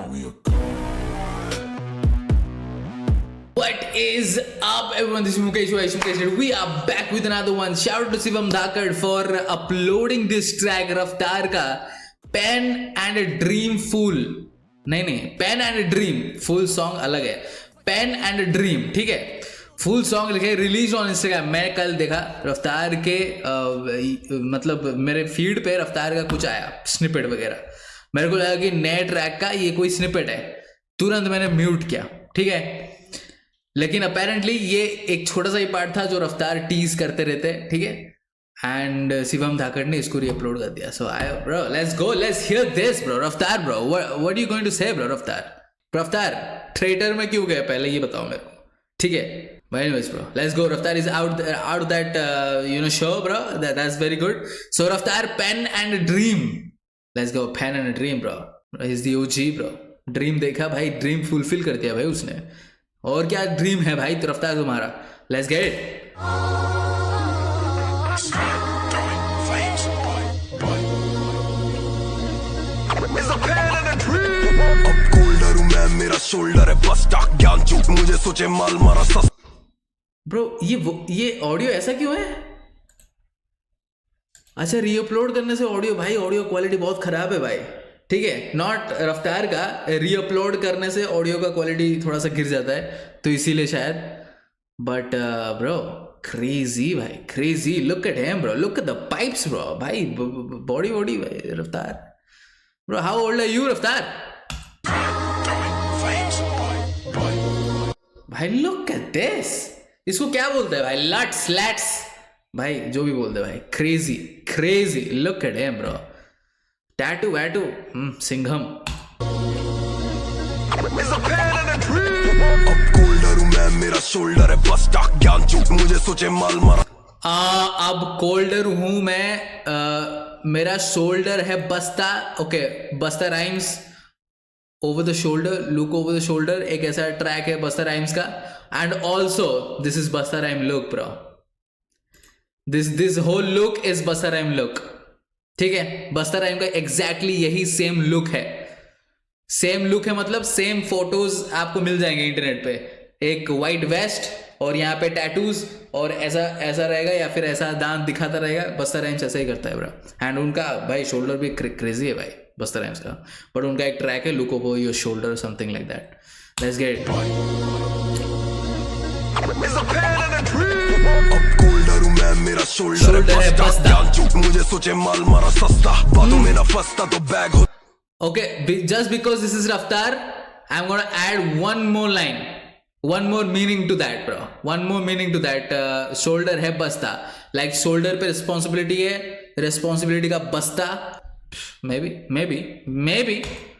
What is up, everyone? This is Mukesh Vaishnav. We are back with another one. Shout out to Shivam Dhakad for uploading this track रफ्तार का Pen and a Dream Full. नहीं Pen and a Dream Full song अलग है. Pen and a Dream, ठीक है. Full song लिखे release on Instagram. मैं कल देखा रफ्तार के मतलब मेरे फीड पे रफ्तार का कुछ आया स्निपेट वगैरह. मेरे को लगा कि नए ट्रैक का ये कोई स्निपेट है. तुरंत मैंने म्यूट किया, ठीक है. लेकिन अपेरेंटली ये एक छोटा सा ही पार्ट था जो रफ्तार टीज करते रहते, ठीक है. एंड शिवम धाकड़ ने इसको रीअपलोड कर दिया. So I bro, let's go, let's hear this bro. Raftaar bro, what you going to say bro? Raftaar traitor में क्यों गए पहले ये बताओ मेरे को, ठीक है. But anyways, bro, let's go. Raftaar is out of that show, bro. That's very good. So Raftaar, Pen and a Dream. Let's go, Pen and a Dream, bro. He's the OG, bro. Dream देखा भाई, Dream fulfill कर दिया भाई उसने. और क्या dream है भाई तो रफ्तार तुम्हारा. Let's get it. अब कोल्डर हूं मैं, मेरा शोल्डर है बस टाक ज्ञान चूक मुझे सोचे माल मारा सस्ता. ब्रो ये ऑडियो ऐसा क्यों है? अच्छा, रीअपलोड करने से ऑडियो, भाई ऑडियो क्वालिटी बहुत खराब है भाई, ठीक है. नॉट रफ्तार का, रीअपलोड करने से ऑडियो का क्वालिटी थोड़ा सा गिर जाता है तो इसीलिए शायद. बट ब्रो क्रेजी भाई, crazy. Look at him bro, look at the pipes bro. भाई बॉडी भाई Raftaar bro. How old are you Raftaar? भाई लुक एट दिस. इसको क्या बोलते हैं भाई? लट्स, लैट्स, भाई जो भी बोलते हैं भाई. Crazy. Look at him bro. Tattoo वैटू, सिंघम. अब कोल्डर हूं मैं, मेरा शोल्डर है बस टाक ज्ञान चूक मुझे सोचे माल मारा. अब कोल्डर हूं मैं, मेरा शोल्डर है Busta. Okay, Busta rhymes. Over the shoulder, look over the shoulder एक ऐसा ट्रैक है बस्ता राइम्स का. And also this is Busta rhyme look bro. This whole look is Busta rhyme look, ठीक है. बस्ता राइम का exactly यही same look है. Same look है मतलब सेम फोटोज आपको मिल जाएंगे इंटरनेट पे. एक वाइट वेस्ट और यहाँ पे टैटूज और ऐसा रहेगा या फिर ऐसा दांत दिखाता रहेगा. बस्ता राइम्स ऐसा ही करता है ब्रो. एंड उनका भाई शोल्डर भी क्रेजी है भाई बस्ता राइम्स का. बट उनका एक ट्रैक है look over your shoulder, something like that. Let's get it. अब कोल्डर हूं मैं, मेरा शोल्डर है बस ज्ञान चूक मुझे सोचे माल मारा सस्ता. बातों में ना फंसता तो बैग हो. Okay, just because this is Raftaar, I'm gonna add one more line, one more meaning to that, bro. One more meaning to that. Shoulder है बस्ता, like shoulder पे responsibility है, responsibility का बस्ता. Maybe.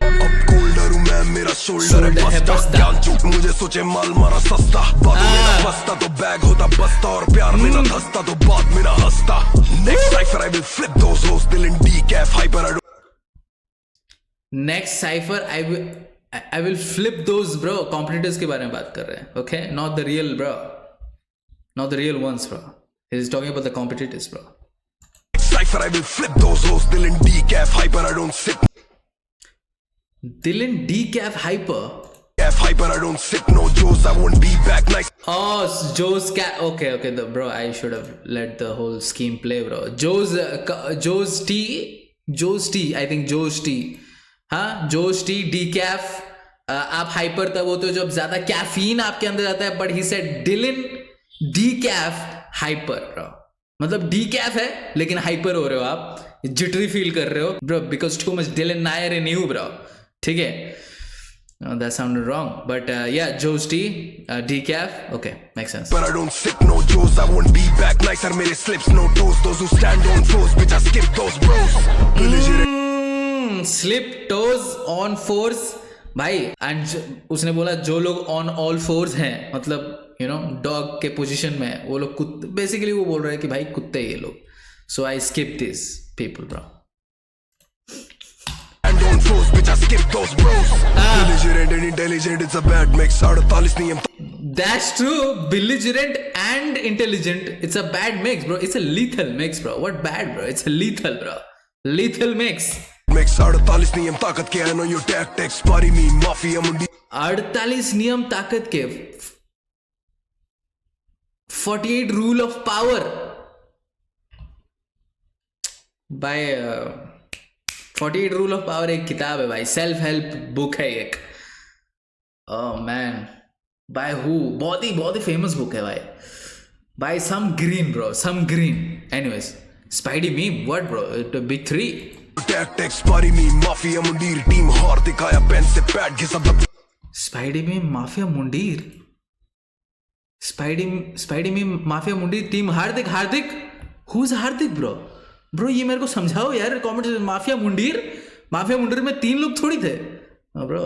अब कोल्डर हूं मैं, मेरा शोल्डर है बस्ता ज्ञान चूक मुझे सोचे माल मारा सस्ता. बातों में ना फंसता तो बैग होता बस्ता और प्यार में ना धंसता तो बात में ना हंसता. Next cipher I will flip those hoes, दिल in decaf hyper. Next cipher I will flip those bro. Competitors के बारे में बात कर रहे हैं, okay? Not the real bro, not the real ones bro. He is talking about the competitors bro. Cipher I will flip those hoes, दिल in decaf hyper. I don't sip. दिल in decaf hyper. Hyper I don't sip no Joes. I won't be back nice. Oh, Joe's cat. Okay. Bro, I should have let the whole scheme play bro. Joe's tea. I think Joe's tea. हाँ, जोश T decaf. आप hyper तब होते हो जब ज्यादा caffeine आपके अंदर जाता है. But he said Dillin decaf hyper bro. मतलब डीकैफ है लेकिन हाइपर हो रहे हो आप, जिटरी फील कर रहे हो bro, because too much Dillin Nair in you bro, ठीक है. That sounded wrong, but yeah, Joe's tea, decaf, okay, makes sense. But I don't sip no Joes. I won't be back nicer. मेरे slips no toes. Those who stand on foes, bitch I skip those bros. Slip toes on force भाई. And उसने बोला जो लोग on all force हैं, मतलब dog के position में, वो लोग कुत्ते. बेसिकली वो बोल रहे हैं कि भाई कुत्ते ये लोग. So I skip this people bro. That's true. Belligerent and intelligent. It's a bad mix bro. It's a lethal mix bro. What bad bro? It's a lethal bro. Lethal mix. Mix 48 नियम ताकत के, I know your tactics, पारी मी mafia मुंडी 48 नियम ताकत के, 48 rule of power भाई। 48 रूल ऑफ पावर एक किताब है भाई, सेल्फ हेल्प बुक है एक। Oh man, by who? बहुत ही फेमस बुक है भाई, by some green bro, some green. Anyways, spidey meme, what bro, big 3 tactics, पारी मी माफिया मुंडीर, टीम हार दिखाया पेन से पैड घिसा दब। स्पाइडी मीम माफिया मुंडीर, स्पाइडी मीम माफिया मुंडीर, team Hardik. Who is Hardik bro, ये मेरे को समझाओ यार कमेंट। माफिया मुंडीर में 3 लोग थोड़ी थे ब्रो।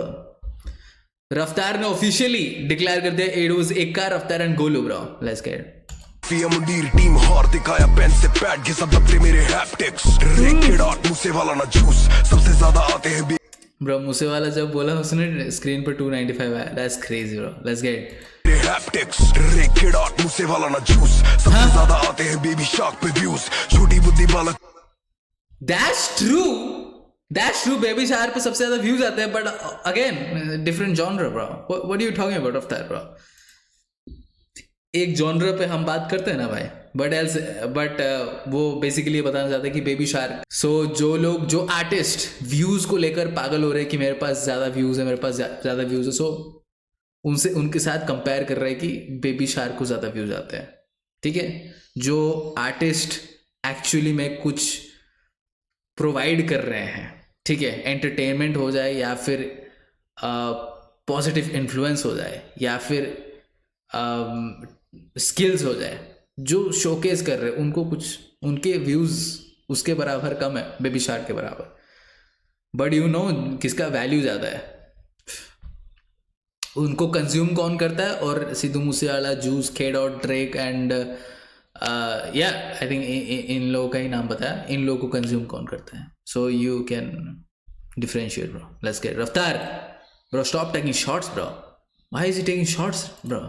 रफ्तार ने ऑफिशियली डिक्लेयर कर दिया it was Ikka, Raftaar and Golu bro. Let's get mafia मुंडीर, टीम हार दिखाया पेन से पैड घिसा दबते मेरे हैप्टिक्स, रेकेड आर्ट मूसे वाला ना जूस, सबसे ज्यादा आते हैं ब्रो। मूसे वाला जब बोला उसने स्क्रीन पर 295 आया, that's crazy bro. Let's get haptics, रेकेड आर्ट मूसे वाला ना जूस, सबसे ज्यादा आते हैं बेबी शार्क पे व्यूज, छोटी बुद्धि बालक। दैट्स ट्रू, बेबी शार्क पे सबसे ज्यादा व्यूज आते हैं, but again different genre bro. What are you talking about Raftaar bro? एक जॉनर पे हम बात करते हैं ना भाई, बट वो बेसिकली ये बताना चाहते हैं कि बेबी शार्क। सो जो आर्टिस्ट व्यूज को लेकर पागल हो रहे हैं कि मेरे पास ज्यादा व्यूज है, मेरे पास ज्यादा व्यूज है, सो उनके साथ कंपेयर कर रहे हैं कि बेबी शार्क को ज्यादा व्यूज आते हैं। ठीक है, जो आर्टिस्ट एक्चुअली में कुछ प्रोवाइड कर रहे हैं, ठीक है, एंटरटेनमेंट हो जाए या फिर पॉजिटिव इन्फ्लुएंस हो जाए या फिर स्किल्स हो जाए, जो शोकेस कर रहे हैं उनको कुछ, उनके व्यूज उसके बराबर कम है बेबी शार्क के बराबर। बट यू नो किसका वैल्यू ज़्यादा है, उनको कंज्यूम कौन करता है? और सिद्धू मूसेवाला, जूस, खेड और ड्रेक एंड या आई थिंक इन लोगों का ही नाम बताया, इन लोगों को कंज्यूम कौन करता है। So you can differentiate bro. Let's get Raftaar bro, stop taking shots bro. Why is he taking shots bro?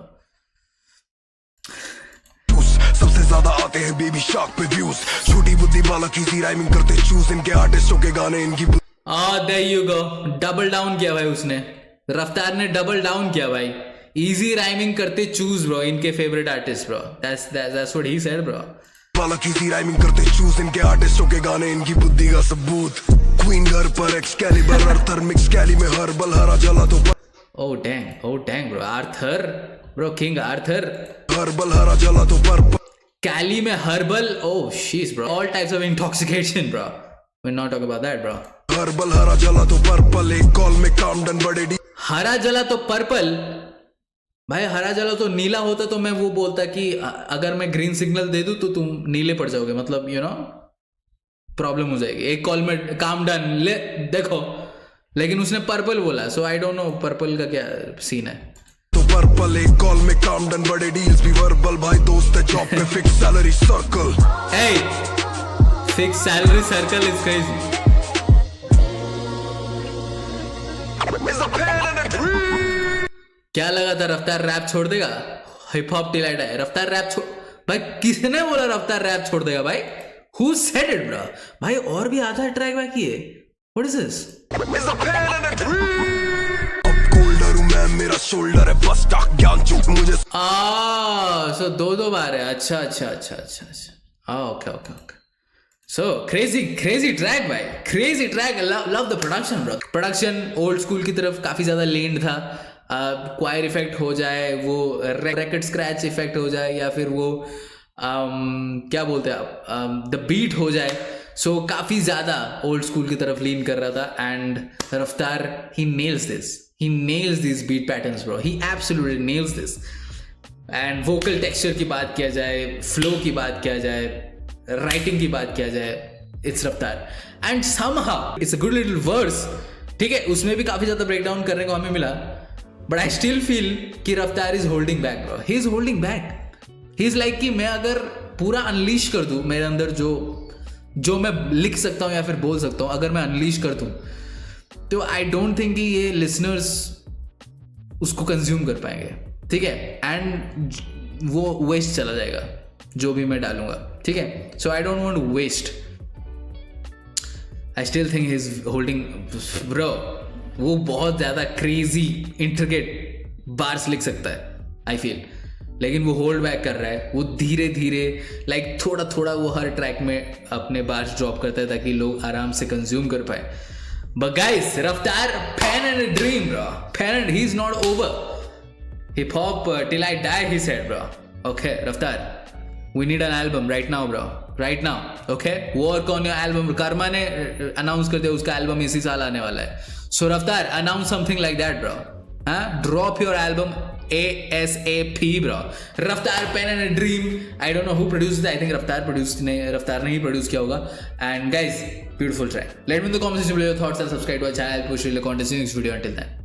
सबसे ज्यादा आते हैं बेबी शार्क पे व्यूज, छोटी बुद्धि बालक इजी राइमिंग करते चूज, इनके आर्टिस्टों के गाने इनकी। There you go, double down किया भाई उसने, रफ्तार ने डबल डाउन किया भाई। इजी राइमिंग करते चूज ब्रो, इनके favourite artist bro. That's what he said bro. बालक इजी राइमिंग करते चूज, इनके आर्टिस्टों के गाने इनकी बुद्धि का सबूत। क्वीन घर पर एक्सकैलिबर, आर्थर मिक्स कैली में हर्बल, हरा जला तो oh dang bro, Arthur bro, king Arthur, herbal हरा जला तो पर्पल, कैली में herbal. Oh shit bro, all types of intoxication bro, we not talk about that bro. Herbal हरा जला तो पर्पल, एक कॉल में कामडन बड़े डी। हरा जला तो पर्पल भाई, हरा जला तो नीला होता तो मैं वो बोलता कि अगर मैं ग्रीन सिग्नल दे दूं तो तुम नीले पड़ जाओगे, मतलब यू नो प्रॉब्लम हो जाएगी। एक कॉल में काम डन ले देखो, लेकिन उसने पर्पल बोला, सो आई डोंट नो पर्पल का क्या सीन है। तो पर्पल, एक कॉल में कामडन बड़े डील्स भी वर्बल, भाई दोस्त है जॉब पे fix salary circle. Hey fix salary circle is crazy. क्या लगा था रफ्तार रैप छोड़ देगा? हिप हॉप डिलाइट है, रफ्तार रैप छोड़ भाई, किसने बोला रफ्तार रैप छोड़ देगा भाई? Who said it bro? भाई और भी आधा ट्रैक बाकी है। What is this? अब कोल्डर हूं मैं, मेरा शोल्डर है बस टाक ज्ञान चुप मुझे। सो दो बार है। अच्छा ओके। So crazy track भाई, crazy track. Love the production bro. Production old school की तरफ काफी ज्यादा leaned था। क्वायर इफेक्ट हो जाए, वो रैकेट स्क्रैच इफेक्ट हो जाए, या फिर वो क्या बोलते हैं आप, द बीट हो जाए। सो काफी ज्यादा ओल्ड स्कूल की तरफ लीन कर रहा था। And Raftaar he nails this beat patterns bro, he absolutely nails this. And vocal texture की बात किया जाए, फ्लो की बात किया जाए, राइटिंग की बात किया जाए, इट्स रफ्तार। And somehow it's a good little worse, ठीक है, उसमें भी काफी ज्यादा ब्रेक डाउन करने को हमें मिला। बट आई स्टिल फील कि रफ्तार is holding back bro, he is holding back. He is like कि मैं अगर पूरा अनलीश कर दूं मेरे अंदर जो मैं लिख सकता हूं या फिर बोल सकता हूं, अगर मैं अनलीश कर दूं तो आई डोंट थिंक कि ये लिसनर्स उसको कंज्यूम कर पाएंगे, ठीक है। एंड वो वेस्ट चला जाएगा जो भी मैं डालूंगा, ठीक है। So I don't want to waste. I still think he is holding bro, वो बहुत ज़्यादा क्रेजी इंट्रिकेट बार्स लिख सकता है आई फील, लेकिन वो होल्ड बैक कर रहा है, वो धीरे धीरे लाइक थोड़ा थोड़ा वो हर ट्रैक में अपने बार्स ड्रॉप करता है ताकि लोग आराम से कंज्यूम कर पाए. But guys, Raftaar, pen and a dream, bro. Pen and he's not over. Hip hop till I die, he said, bro. Okay, Raftaar, we need an album right now, bro. Right now, okay? Work on your album. Karma ने announce कर दिया उसका album इसी साल आने वाला है. So Raftaar, announce something like that, bro. Drop your album ASAP, bro. Raftaar, pen and a dream. I don't know who produced it. I think Raftaar ने ही produce किया होगा. And guys, beautiful track. Let me know in the comment section below your thoughts and subscribe to our channel. Push the content. See you next video. Until then.